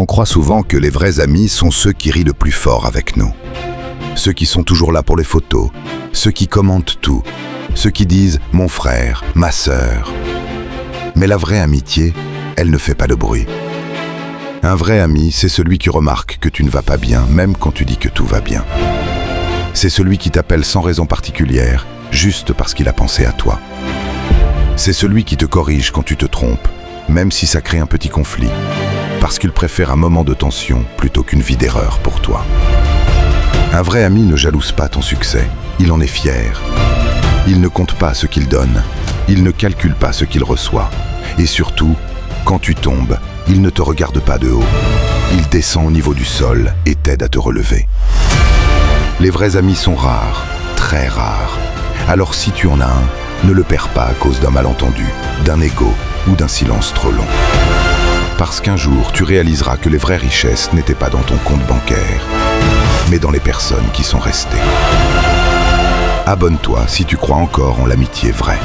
On croit souvent que les vrais amis sont ceux qui rient le plus fort avec nous. Ceux qui sont toujours là pour les photos, ceux qui commentent tout, ceux qui disent « mon frère »,« ma sœur ». Mais la vraie amitié, elle ne fait pas de bruit. Un vrai ami, c'est celui qui remarque que tu ne vas pas bien, même quand tu dis que tout va bien. C'est celui qui t'appelle sans raison particulière, juste parce qu'il a pensé à toi. C'est celui qui te corrige quand tu te trompes, même si ça crée un petit conflit, parce qu'il préfère un moment de tension plutôt qu'une vie d'erreur pour toi. Un vrai ami ne jalouse pas ton succès, il en est fier. Il ne compte pas ce qu'il donne, il ne calcule pas ce qu'il reçoit. Et surtout, quand tu tombes, il ne te regarde pas de haut. Il descend au niveau du sol et t'aide à te relever. Les vrais amis sont rares, très rares. Alors si tu en as un, ne le perds pas à cause d'un malentendu, d'un ego ou d'un silence trop long. Parce qu'un jour, tu réaliseras que les vraies richesses n'étaient pas dans ton compte bancaire, mais dans les personnes qui sont restées. Abonne-toi si tu crois encore en l'amitié vraie.